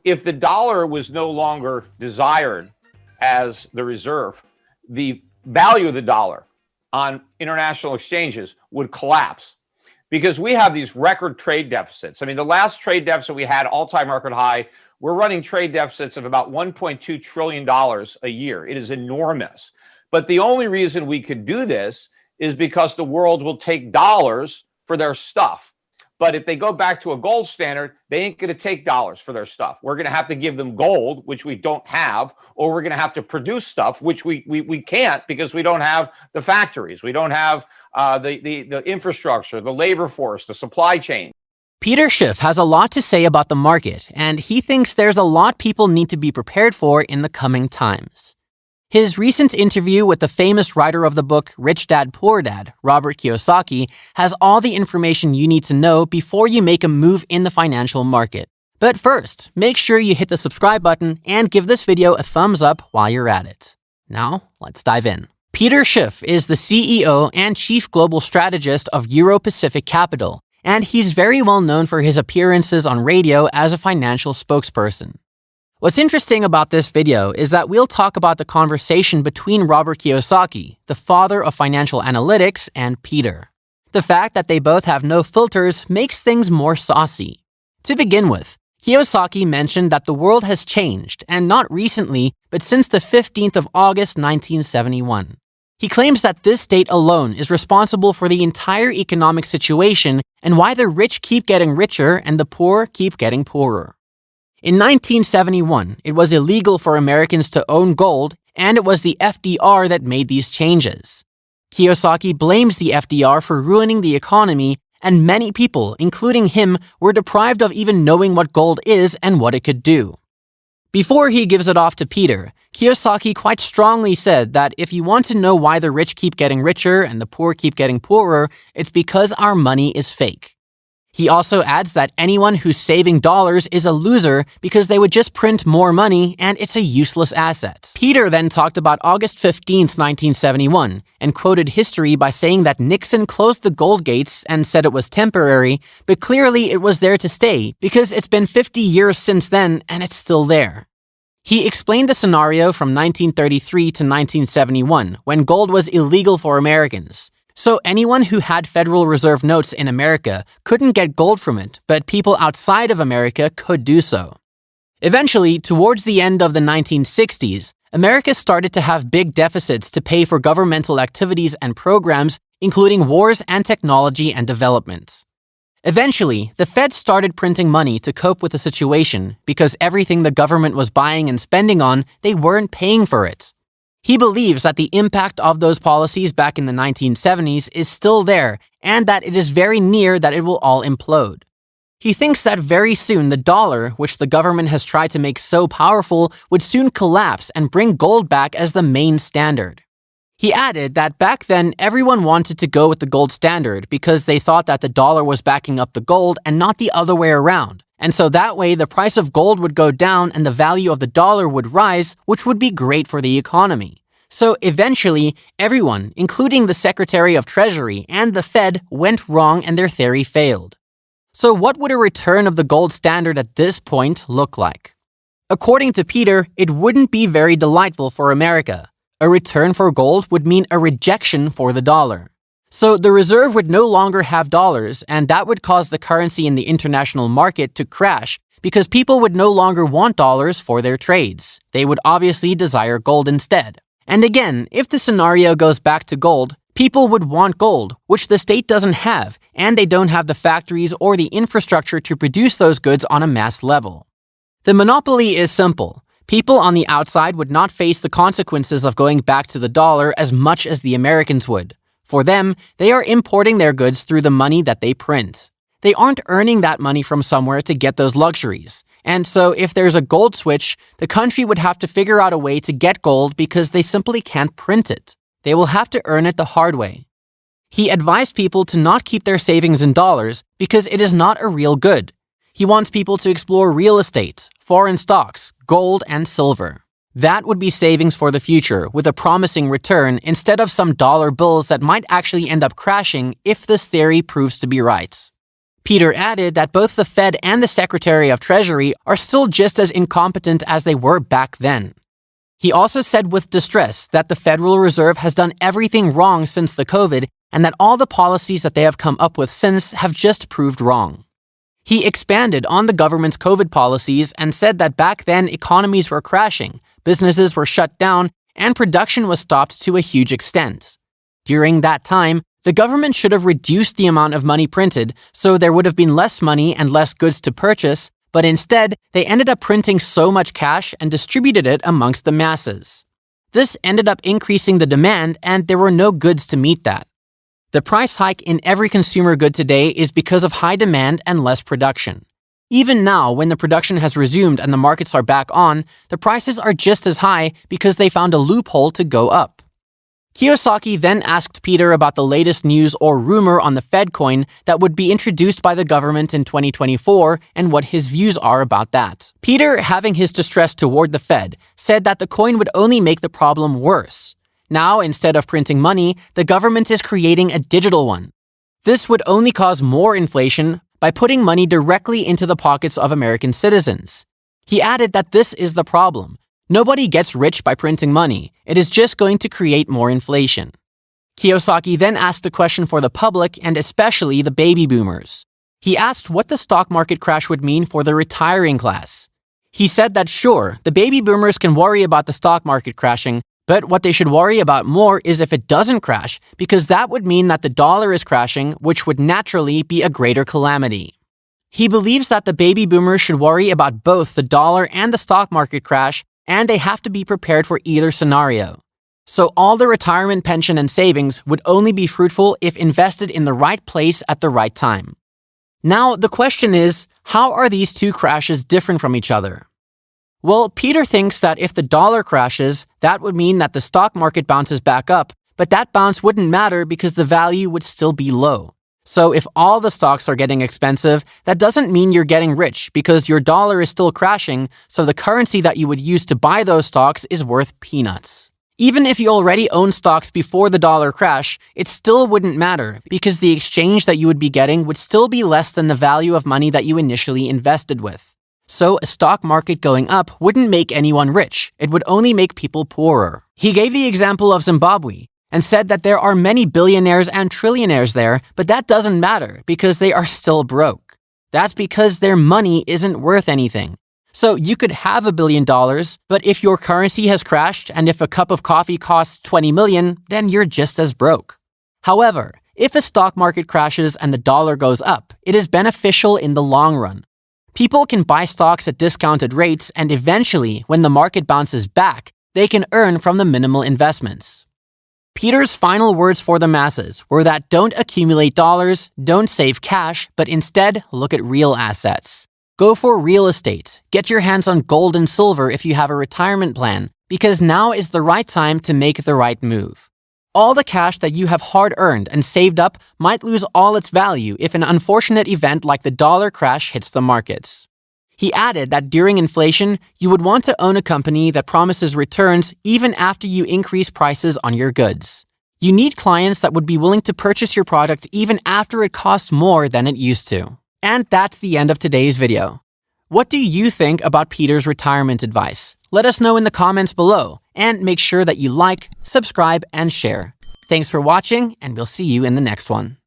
if the dollar was no longer desired as the reserve, the value of the dollar on international exchanges would collapse, because we have these record trade deficits. I mean, the last trade deficit we had, all-time record high, we're running trade deficits of about $1.2 trillion a year. It is enormous. But the only reason we could do this is because the world will take dollars for their stuff. But if they go back to a gold standard, they ain't going to take dollars for their stuff. We're going to have to give them gold, which we don't have, or we're going to have to produce stuff, which we can't, because we don't have the factories. We don't have the infrastructure, the labor force, the supply chain. Peter Schiff has a lot to say about the market, and he thinks there's a lot people need to be prepared for in the coming times. His recent interview with the famous writer of the book Rich Dad Poor Dad, Robert Kiyosaki, has all the information you need to know before you make a move in the financial market. But first, make sure you hit the subscribe button and give this video a thumbs up while you're at it. Now, let's dive in. Peter Schiff is the CEO and Chief Global Strategist of Euro-Pacific Capital, and he's very well known for his appearances on radio as a financial spokesperson. What's interesting about this video is that we'll talk about the conversation between Robert Kiyosaki, the father of financial analytics, and Peter. The fact that they both have no filters makes things more saucy. To begin with, Kiyosaki mentioned that the world has changed, and not recently, but since the 15th of August 1971. He claims that this date alone is responsible for the entire economic situation and why the rich keep getting richer and the poor keep getting poorer. In 1971, it was illegal for Americans to own gold, and it was the FDR that made these changes. Kiyosaki blames the FDR for ruining the economy, and many people, including him, were deprived of even knowing what gold is and what it could do. Before he gives it off to Peter, Kiyosaki quite strongly said that if you want to know why the rich keep getting richer and the poor keep getting poorer, it's because our money is fake. He also adds that anyone who's saving dollars is a loser because they would just print more money and it's a useless asset. Peter then talked about August 15th, 1971, and quoted history by saying that Nixon closed the gold gates and said it was temporary, but clearly it was there to stay because it's been 50 years since then and it's still there. He explained the scenario from 1933 to 1971, when gold was illegal for Americans. So anyone who had Federal Reserve notes in America couldn't get gold from it, but people outside of America could do so. Eventually, towards the end of the 1960s, America started to have big deficits to pay for governmental activities and programs, including wars and technology and development. Eventually, the Fed started printing money to cope with the situation because everything the government was buying and spending on, they weren't paying for it. He believes that the impact of those policies back in the 1970s is still there and that it is very near that it will all implode. He thinks that very soon the dollar, which the government has tried to make so powerful, would soon collapse and bring gold back as the main standard. He added that back then everyone wanted to go with the gold standard because they thought that the dollar was backing up the gold and not the other way around. And so that way the price of gold would go down and the value of the dollar would rise, which would be great for the economy. So eventually, everyone, including the Secretary of Treasury and the Fed, went wrong and their theory failed. So what would a return of the gold standard at this point look like? According to Peter, it wouldn't be very delightful for America. A return for gold would mean a rejection for the dollar. So the reserve would no longer have dollars, and that would cause the currency in the international market to crash because people would no longer want dollars for their trades. They would obviously desire gold instead. And again, if the scenario goes back to gold, people would want gold, which the state doesn't have, and they don't have the factories or the infrastructure to produce those goods on a mass level. The monopoly is simple. People on the outside would not face the consequences of going back to the dollar as much as the Americans would. For them, they are importing their goods through the money that they print. They aren't earning that money from somewhere to get those luxuries. And so if there's a gold switch, the country would have to figure out a way to get gold because they simply can't print it. They will have to earn it the hard way. He advised people to not keep their savings in dollars because it is not a real good. He wants people to explore real estate, foreign stocks, gold, and silver. That would be savings for the future with a promising return instead of some dollar bills that might actually end up crashing if this theory proves to be right. Peter added that both the Fed and the Secretary of Treasury are still just as incompetent as they were back then. He also said with distress that the Federal Reserve has done everything wrong since the COVID and that all the policies that they have come up with since have just proved wrong. He expanded on the government's COVID policies and said that back then economies were crashing, businesses were shut down, and production was stopped to a huge extent. During that time, the government should have reduced the amount of money printed so there would have been less money and less goods to purchase, but instead, they ended up printing so much cash and distributed it amongst the masses. This ended up increasing the demand, and there were no goods to meet that. The price hike in every consumer good today is because of high demand and less production. Even now, when the production has resumed and the markets are back on, the prices are just as high because they found a loophole to go up. Kiyosaki then asked Peter about the latest news or rumor on the Fedcoin that would be introduced by the government in 2024 and what his views are about that. Peter, having his distress toward the Fed, said that the coin would only make the problem worse. Now, instead of printing money, the government is creating a digital one. This would only cause more inflation by putting money directly into the pockets of American citizens. He added that this is the problem. Nobody gets rich by printing money. It is just going to create more inflation. Kiyosaki then asked a question for the public and especially the baby boomers. He asked what the stock market crash would mean for the retiring class. He said that sure, the baby boomers can worry about the stock market crashing, but what they should worry about more is if it doesn't crash, because that would mean that the dollar is crashing, which would naturally be a greater calamity. He believes that the baby boomers should worry about both the dollar and the stock market crash, and they have to be prepared for either scenario. So all the retirement pension and savings would only be fruitful if invested in the right place at the right time. Now, the question is, how are these two crashes different from each other? Well, Peter thinks that if the dollar crashes, that would mean that the stock market bounces back up, but that bounce wouldn't matter because the value would still be low. So if all the stocks are getting expensive, that doesn't mean you're getting rich because your dollar is still crashing, so the currency that you would use to buy those stocks is worth peanuts. Even if you already own stocks before the dollar crash, it still wouldn't matter because the exchange that you would be getting would still be less than the value of money that you initially invested with. So a stock market going up wouldn't make anyone rich. It would only make people poorer. He gave the example of Zimbabwe and said that there are many billionaires and trillionaires there, but that doesn't matter because they are still broke. That's because their money isn't worth anything. So you could have $1 billion, but if your currency has crashed and if a cup of coffee costs 20 million, then you're just as broke. However, if a stock market crashes and the dollar goes up, it is beneficial in the long run. People can buy stocks at discounted rates, and eventually, when the market bounces back, they can earn from the minimal investments. Peter's final words for the masses were that don't accumulate dollars, don't save cash, but instead look at real assets. Go for real estate. Get your hands on gold and silver if you have a retirement plan, because now is the right time to make the right move. All the cash that you have hard-earned and saved up might lose all its value if an unfortunate event like the dollar crash hits the markets. He added that during inflation, you would want to own a company that promises returns even after you increase prices on your goods. You need clients that would be willing to purchase your product even after it costs more than it used to. And that's the end of today's video. What do you think about Peter's retirement advice? Let us know in the comments below, and make sure that you like, subscribe, and share. Thanks for watching, and we'll see you in the next one.